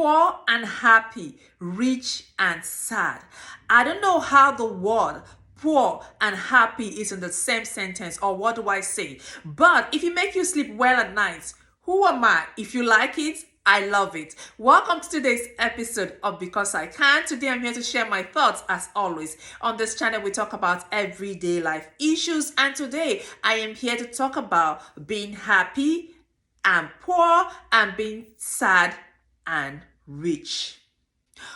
poor and happy, rich and sad. I don't know how the word poor and happy is in the same sentence, or what do I say? But if it makes you sleep well at night, who am I? If you like it, I love it. Welcome to today's episode of Because I Can. Today I'm here to share my thoughts as always. On this channel we talk about everyday life issues, and today I am here to talk about being happy and poor and being sad and rich.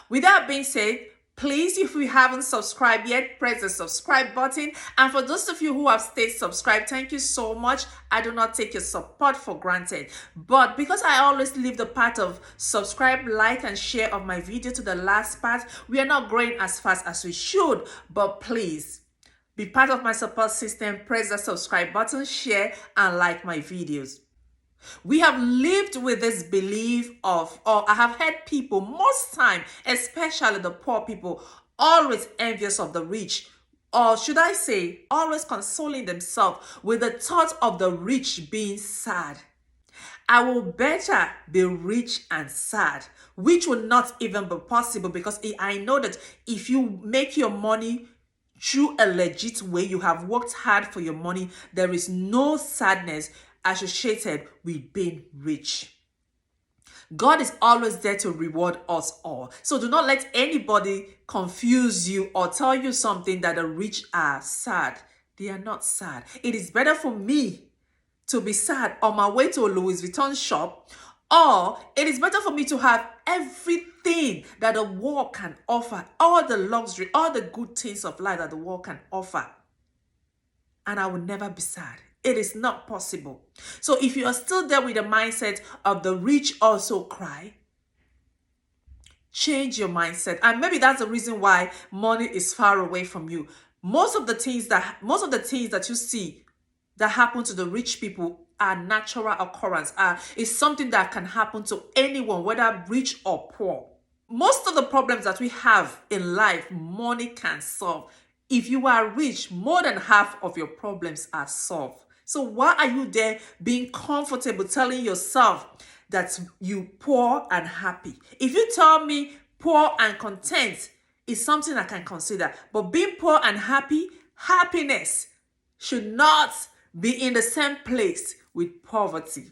With that being said, please, if you haven't subscribed yet, press the subscribe button. And for those of you who have stayed subscribed, thank you so much. I do not take your support for granted. But because I always leave the part of subscribe, like, and share of my video to the last part, we are not growing as fast as we should. But please, be part of my support system. Press the subscribe button, share, and like my videos. We have lived with this belief of, or I have heard people most time, especially the poor people, always envious of the rich, or should I say, always consoling themselves with the thought of the rich being sad. I will better be rich and sad, which will not even be possible, because I know that if you make your money through a legit way, you have worked hard for your money, there is no sadness associated with being rich. God is always there to reward us all. So do not let anybody confuse you or tell you something that the rich are sad. They are not sad. It is better for me to be sad on my way to a Louis Vuitton shop, or it is better for me to have everything that the world can offer, all the luxury, all the good things of life that the world can offer, and I will never be sad. It is not possible. So if you are still there with the mindset of the rich also cry, change your mindset. And maybe that's the reason why money is far away from you. Most of the things that you see that happen to the rich people are natural occurrence. It's something that can happen to anyone, whether rich or poor. Most of the problems that we have in life, money can solve. If you are rich, more than half of your problems are solved. So why are you there being comfortable telling yourself that you poor and happy? If you tell me poor and content is something I can consider, but being poor and happy, happiness should not be in the same place with poverty.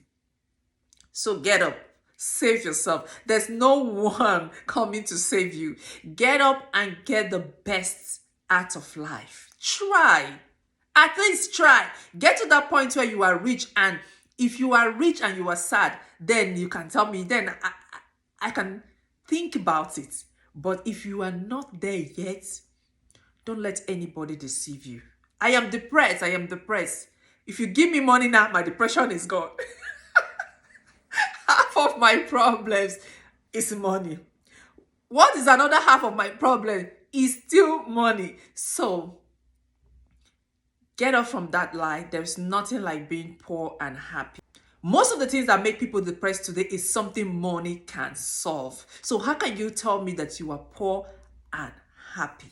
So get up, save yourself. There's no one coming to save you. Get up and get the best out of life. Try. At least try. Get to that point where you are rich, and if you are rich and you are sad, then you can tell me, then I can think about it. But if you are not there yet, don't let anybody deceive you. I am depressed. If you give me money now, my depression is gone. Half of my problems is money. What is another half of my problem? Is still money. So get up from that lie. There's nothing like being poor and happy. Most of the things that make people depressed today is something money can solve. So how can you tell me that you are poor and happy?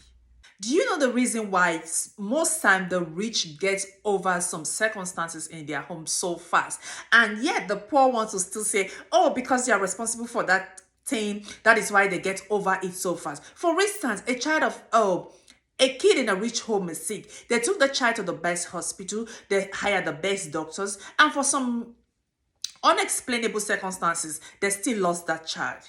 Do you know the reason why most time the rich get over some circumstances in their home so fast, and yet the poor want to still say, oh, because they are responsible for that thing, that is why they get over it so fast? For instance, a kid in a rich home is sick. They took the child to the best hospital. They hired the best doctors. And for some unexplainable circumstances, they still lost that child.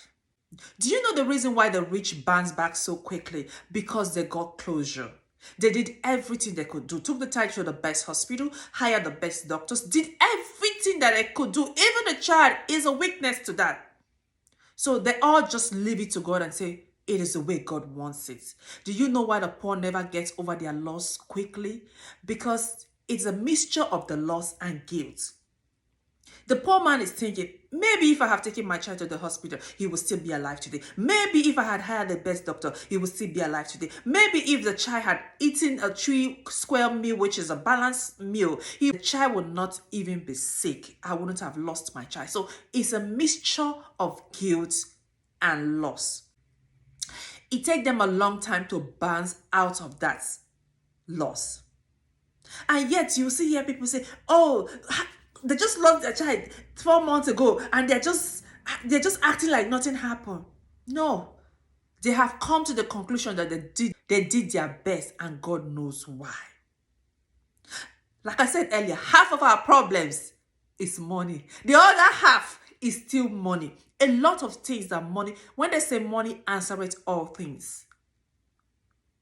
Do you know the reason why the rich bounce back so quickly? Because they got closure. They did everything they could do. Took the child to the best hospital, hired the best doctors, did everything that they could do. Even the child is a witness to that. So they all just leave it to God and say, it is the way God wants it. Do you know why the poor never get over their loss quickly? Because it's a mixture of the loss and guilt. The poor man is thinking, maybe if I have taken my child to the hospital, he will still be alive today. Maybe if I had hired the best doctor, he will still be alive today. Maybe if the child had eaten a 3-square meal, which is a balanced meal, the child would not even be sick. I wouldn't have lost my child. So it's a mixture of guilt and loss. It takes them a long time to bounce out of that loss. And yet you see here people say, oh, they just lost their child 12 months ago and they're just they're just acting like nothing happened. No, they have come to the conclusion that they did their best, and God knows why. Like I said earlier, half of our problems is money. The other half is still money. A lot of things are money. When they say money answereth all things,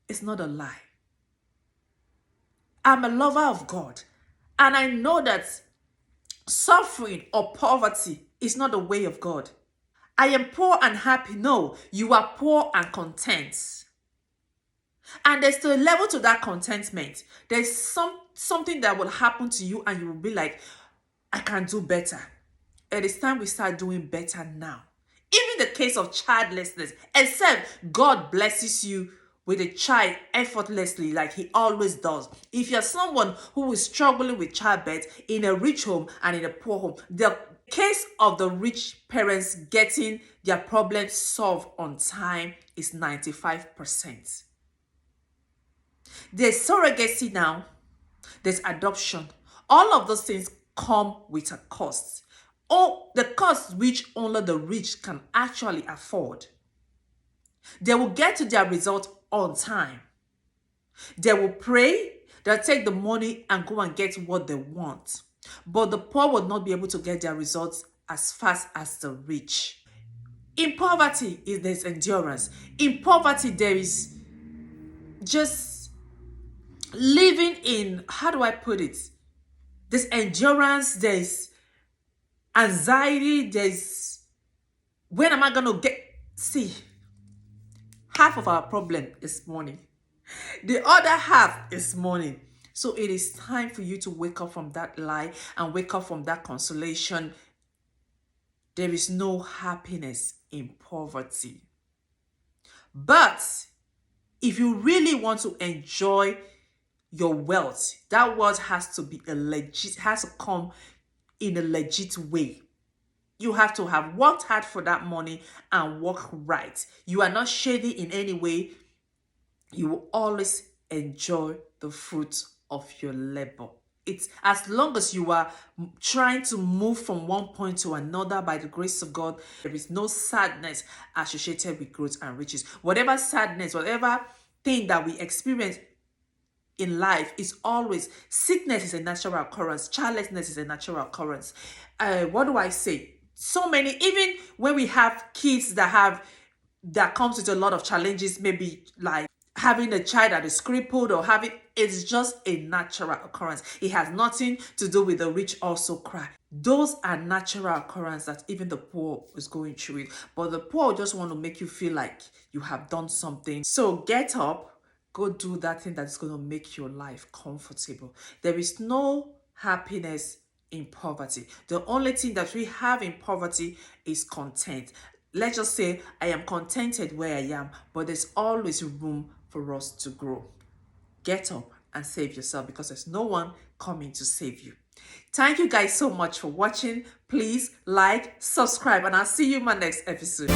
it's not a lie. I'm a lover of God, and I know that suffering or poverty is not the way of God. I am poor and happy. No, you are poor and content. And there's still a level to that contentment. There's something that will happen to you and you will be like, I can do better. It is time we start doing better now. Even the case of childlessness, except God blesses you with a child effortlessly like he always does. If you're someone who is struggling with childbirth in a rich home and in a poor home, the case of the rich parents getting their problems solved on time is 95%. There's surrogacy now. There's adoption. All of those things come with a cost. Or the cost which only the rich can actually afford. They will get to their result on time. They will pray. They'll take the money and go and get what they want. But the poor will not be able to get their results as fast as the rich. In poverty, there's endurance. In poverty, there is just living in, how do I put it? There's endurance, there's anxiety, there's, when am I going to get, see, half of our problem is money. The other half is money. So it is time for you to wake up from that lie and wake up from that consolation. There is no happiness in poverty. But if you really want to enjoy your wealth, that wealth has to be has to come in a legit way. You have to have worked hard for that money and work right. You are not shady in any way. You will always enjoy the fruit of your labor. It's as long as you are trying to move from one point to another by the grace of God, there is no sadness associated with growth and riches. Whatever sadness, whatever thing that we experience in life is always, sickness is a natural occurrence, childlessness is a natural occurrence. What do I say? So many, even when we have kids that comes with a lot of challenges, maybe like having a child that is crippled or it's just a natural occurrence. It has nothing to do with the rich also cry. Those are natural occurrences that even the poor is going through it. But the poor just want to make you feel like you have done something. So get up, go do that thing that's going to make your life comfortable. There is no happiness in poverty. The only thing that we have in poverty is content. Let's just say I am contented where I am, but there's always room for us to grow. Get up and save yourself, because there's no one coming to save you. Thank you guys so much for watching. Please like, subscribe, and I'll see you in my next episode.